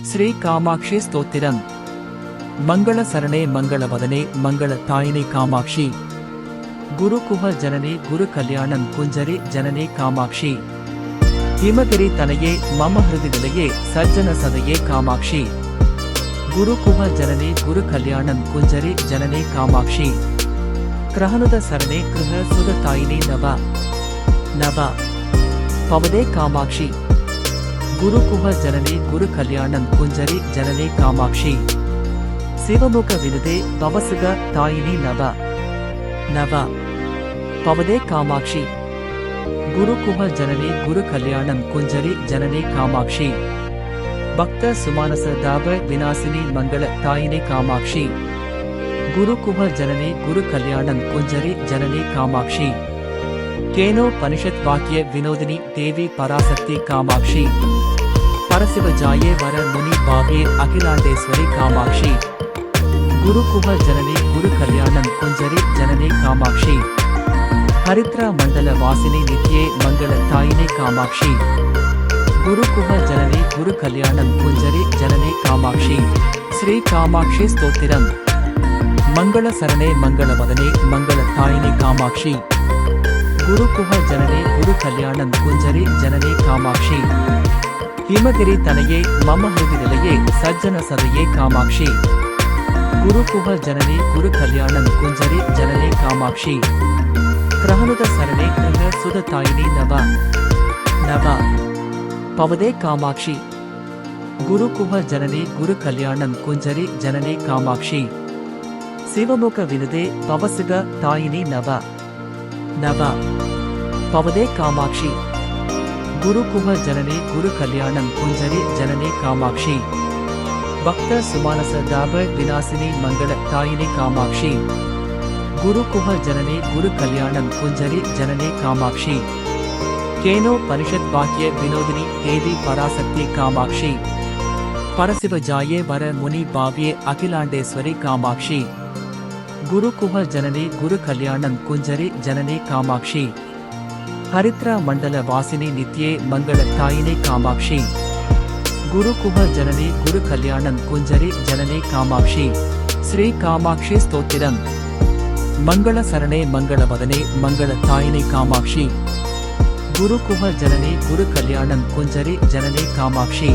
ஸ்ரீ காமாட்சி ஸ்தோத்திரம். மங்கள சரணே மங்கள வதனே மங்கள தாயினே காமாட்சி. குரு குஹ ஜனனே குரு கல்யாணம் குஞ்சரி ஜனனே காமாட்சி. ஹிமகிரி தனையே மம ஹிருதி நிலையே சஜ்ஜன சதையே காமாட்சி. குரு குஹ ஜனனே குரு கல்யாணம் குஞ்சரி ஜனனே காமாட்சி. கிரஹனுத சரணே கிருஹ சுத தாயினே நவ நவ பவதே காமாட்சி. குரு குஹ ஜனனே குரு கல்யாணம் குஞ்சரி ஜனனே காமாட்சி. சிவமுக விருதே பவசுக தாயினி நவ நவ பவதே காமாட்சி. குரு குஹ ஜனனே குரு கல்யாணம் குஞ்சரி ஜனனே காமாட்சி. பக்த சுமானச தாப விநாசினி மங்கள தாயினே காமாட்சி. குரு குஹ ஜனனே குரு கல்யாணம் குஞ்சரி ஜனனே காமாட்சி. கேனோ பனிஷத் வாக்கிய வினோதினி தேவி பராசக்தி காமாட்சி. பரசிவ ஜாயே வர முனி பாவே அகிலாண்டேஸ்வரி காமாட்சி. குரு குஹ ஜனனே குரு கல்யாணம் குஞ்சரி ஜனனே காமாட்சி. ஹரித்ரா மண்டல வாசினி நித்யே மங்கள தாயினே காமாட்சி. குரு குஹ ஜனனே குரு கல்யாணம் குஞ்சரி ஜனனே காமாட்சி. ஸ்ரீ காமாட்சி ஸ்தோத்திரம். மங்கள சரணே மங்கள வதனே மங்கள தாயினே காமாட்சி. குரு குஹ ஜனனே குரு கல்யாணம் குஞ்சரி ஜனனே காமாட்சி. ஹிமகிரி தனையே மம ஹிருதி நிலையே சஜ்ஜன சதையே காமாட்சி. குரு குஹ ஜனனே குரு கல்யாணம் குஞ்சரி ஜனனே காமாட்சி. கிரஹனுத சரணே கிருஹ சுத தாயினி நவ நவ பவதே காமாட்சி. குரு குஹ ஜனனே குரு கல்யாணம் குஞ்சரி ஜனனே காமாட்சி. சிவமுக விருதே பவசுக தாயினி நவ நவ பவதே காமாட்சி. குரு குஹ ஜனனே குரு கல்யாணம் குஞ்சரி ஜனனே காமாட்சி. பக்த சுமானச தாப விநாசினி மங்கள தாயினே காமாட்சி. குரு குஹ ஜனனே குரு கல்யாணம் குஞ்சரி ஜனனே காமாட்சி. கேனோ பனிஷத் வாக்கிய வினோதினி தேவி பராசக்தி காமாட்சி. பரசிவ ஜாயே வர முனி பாவ்யே அகிலாண்டேஸ்வரி காமாட்சி. குரு குஹ ஜனனே குரு கல்யாணம் குஞ்சரி ஜனனே காமாட்சி. ஹரித்ரா மண்டல வாசினி நித்யே மங்கள தாயினே காமாட்சி. குரு குஹ ஜனனே குரு கல்யாணம் குஞ்சரி ஜனனே காமாட்சி. ஸ்ரீ காமாட்சி ஸ்தோத்திரம். மங்கள சரணே மங்கள வதனே மங்கள தாயினே காமாட்சி. குரு குஹ ஜனனே குரு கல்யாணம் குஞ்சரி ஜனனே காமாட்சி.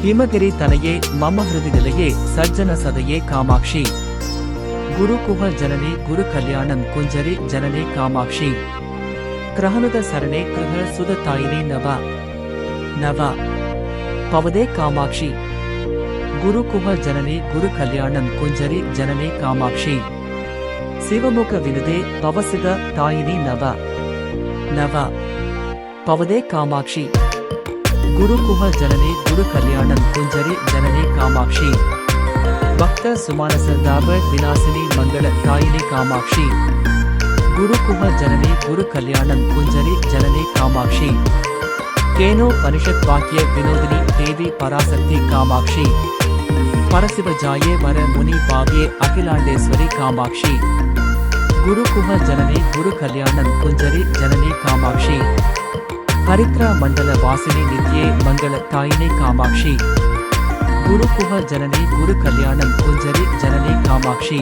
ஹிமகிரி தனையே மம ஹிருதி நிலையே சஜ்ஜன சதையே காமாட்சி. குரு குஹ ஜனனே குரு கல்யாணம் குஞ்சரி ஜனனே காமாட்சி. கிரஹனுத சரணே கிருஹ சுத தாயினே நவ நவ பவதே காமாட்சி. குரு குஹ ஜனனே குரு கல்யாணம் குஞ்சரி ஜனனே காமாட்சி. சிவமுக விருதே பவசுக தாயினி நவ நவ பவதே காமாட்சி. குரு குஹ ஜனனே குரு கல்யாணம் குஞ்சரி ஜனனே காமாட்சி. பக்த சுமானச தாப விநாசினி மங்கள தாயினே காமாட்சி. குரு குஹ ஜனனே குரு கல்யாணம் குஞ்சரி ஜனனே காமாட்சி. கேனோ பனிஷத் வாக்கிய வினோதினி தேவி பராசக்தி காமாட்சி. பரசிவ ஜாயே வர முனி பாவ்யே அகிலாண்டேஸ்வரி காமாட்சி. குரு குஹ ஜனனே குரு கல்யாணம் குஞ்சரி ஜனனே காமாட்சி. ஹரித்ரா மண்டல வாசினி நித்யே மங்கள தாயினே காமாட்சி. குரு குஹ ஜனனே குரு கல்யாணம் குஞ்சரி ஜனனே காமாட்சி.